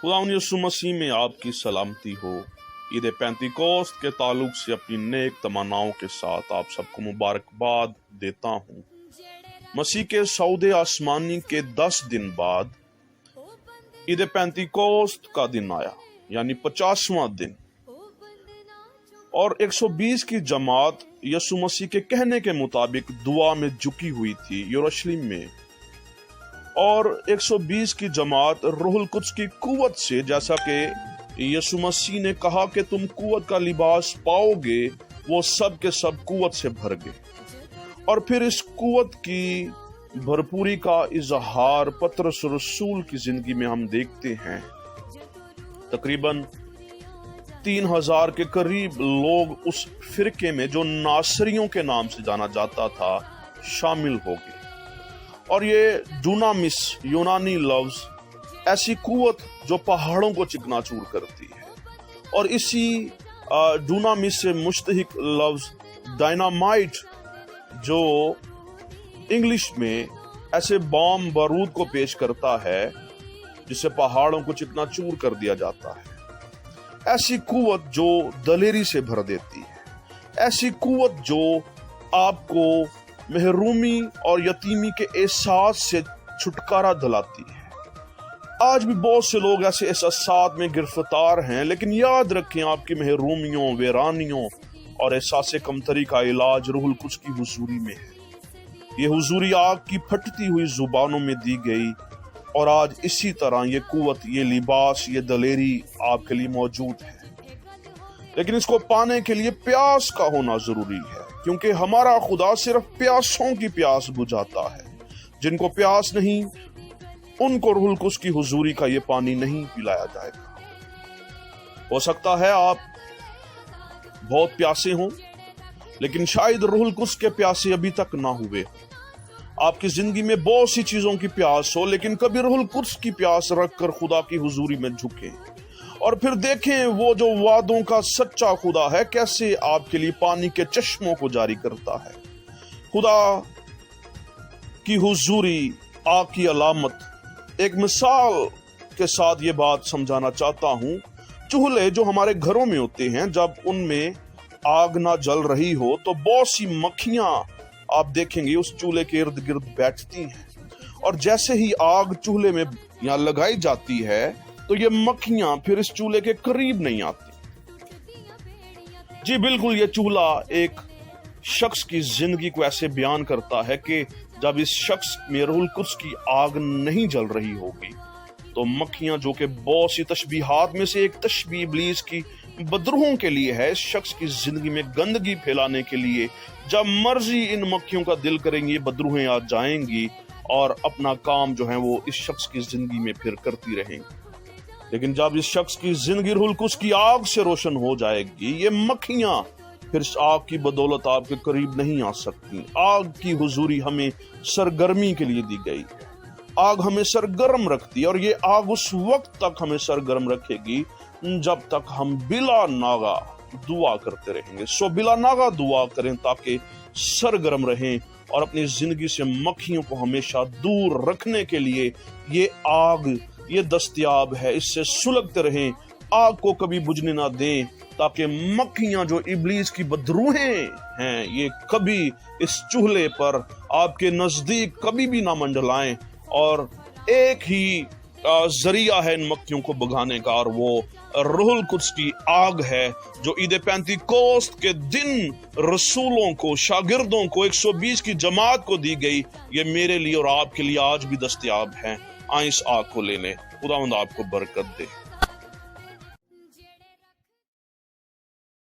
खुदा यीशु मसीह में आपकी सलामती हो। ईद पेंतिकोस्त के ताल्लुक से अपनी नेक तमन्नाओं के साथ आप सबको मुबारकबाद देता हूँ। मसीह के सौदे आसमानी के 10 दिन बाद ईद पेंतिकोस्त का दिन आया, यानी 50वां दिन, और 120 की जमात यीशु मसीह के कहने के मुताबिक दुआ में झुकी हुई थी यरूशलेम में, और 120 की जमात रूहुल कुद्स की कुव्वत से, जैसा कि यीशु मसीह ने कहा कि तुम कुव्वत का लिबास पाओगे, वो सब के सब कुव्वत से भर गए। और फिर इस कुव्वत की भरपूरी का इजहार पतरस रसूल की जिंदगी में हम देखते हैं। तकरीबन 3000 के करीब लोग उस फिरके में, जो नासरियों के नाम से जाना जाता था, शामिल हो गए। और ये डुनामिस यूनानी लफ्ज ऐसी कुव्वत जो पहाड़ों को चिकनाचूर करती है, और इसी डुनामिस से मुश्तहिक लफ्ज डायनामाइट, जो इंग्लिश में ऐसे बॉम्ब बारूद को पेश करता है जिससे पहाड़ों को चिकनाचूर कर दिया जाता है। ऐसी कुव्वत जो दलेरी से भर देती है, ऐसी कुव्वत जो आपको महरूमी और यतीमी के एहसास से छुटकारा दिलाती है। आज भी बहुत से लोग ऐसे एहसासात में गिरफ्तार हैं, लेकिन याद रखें, आपकी महरूमियों, वीरानियों और एहसास कमतरी का इलाज रूहुल कुद्स की हुजूरी में है। ये हुजूरी आग की फटती हुई जुबानों में दी गई, और आज इसी तरह ये कुव्वत, ये लिबास, ये दलेरी आपके लिए मौजूद है। लेकिन इसको पाने के लिए प्यास का होना जरूरी है, क्योंकि हमारा खुदा सिर्फ प्यासों की प्यास बुझाता है। जिनको प्यास नहीं, उनको रूहुल कुद्स की हुजूरी का ये पानी नहीं पिलाया जाएगा। हो सकता है आप बहुत प्यासे हों, लेकिन शायद रूहुल कुद्स के प्यासे अभी तक ना हुए। आपकी जिंदगी में बहुत सी चीजों की प्यास हो, लेकिन कभी रूहुल कुद्स की प्यास रखकर खुदा की हुजूरी में झुके और फिर देखें वो जो वादों का सच्चा खुदा है कैसे आपके लिए पानी के चश्मों को जारी करता है। खुदा की हुजूरी आग की अलामत। एक मिसाल के साथ ये बात समझाना चाहता हूँ। चूल्हे जो हमारे घरों में होते हैं, जब उनमें आग ना जल रही हो तो बहुत सी मक्खियां आप देखेंगे उस चूल्हे के इर्द गिर्द बैठती हैं, और जैसे ही आग चूल्हे में यहाँ लगाई जाती है तो ये मक्खियां फिर इस चूल्हे के करीब नहीं आती। जी बिल्कुल, ये चूल्हा एक शख्स की जिंदगी को ऐसे बयान करता है कि जब इस शख्स में रूहुल कुद्स की आग नहीं जल रही होगी तो मक्खियां, जो कि बहुत सी तशबीहात में से एक तशबीह इब्लीस की बदरूहों के लिए है, इस शख्स की जिंदगी में गंदगी फैलाने के लिए जब मर्जी इन मक्खियों का दिल करेंगी, बदरूहें आ जाएंगी और अपना काम जो है वो इस शख्स की जिंदगी में फिर करती रहेंगी। लेकिन जब इस शख्स की जिंदगी रूहुल कुद्स की आग से रोशन हो जाएगी, ये मक्खियां फिर इस आग की बदौलत आपके करीब नहीं आ सकती। आग की हुजूरी हमें सरगर्मी के लिए दी गई है। आग हमें सरगर्म रखती है, और ये आग उस वक्त तक हमें सरगर्म रखेगी जब तक हम बिला नागा दुआ करते रहेंगे। सो बिला नागा दुआ करें ताकि सरगर्म रहें, और अपनी जिंदगी से मक्खियों को हमेशा दूर रखने के लिए ये आग, ये दस्तयाब है, इससे सुलगते रहें। आग को कभी बुझने ना दें, ताकि मक्खियां जो इब्लीस की बदरूहें हैं, ये कभी इस चूल्हे पर आपके नजदीक कभी भी ना मंडलाएं। और एक ही जरिया है इन मक्खियों को भगाने का, और वो रूहुल कुद्स की आग है, जो ईद पेंतिकोस्त के दिन रसूलों को, शागिर्दों को, 120 की जमात को दी गई। ये मेरे लिए और आपके लिए आज भी दस्तयाब है। आइए इस आग को ले लें। खुदावंद आपको बरकत दे।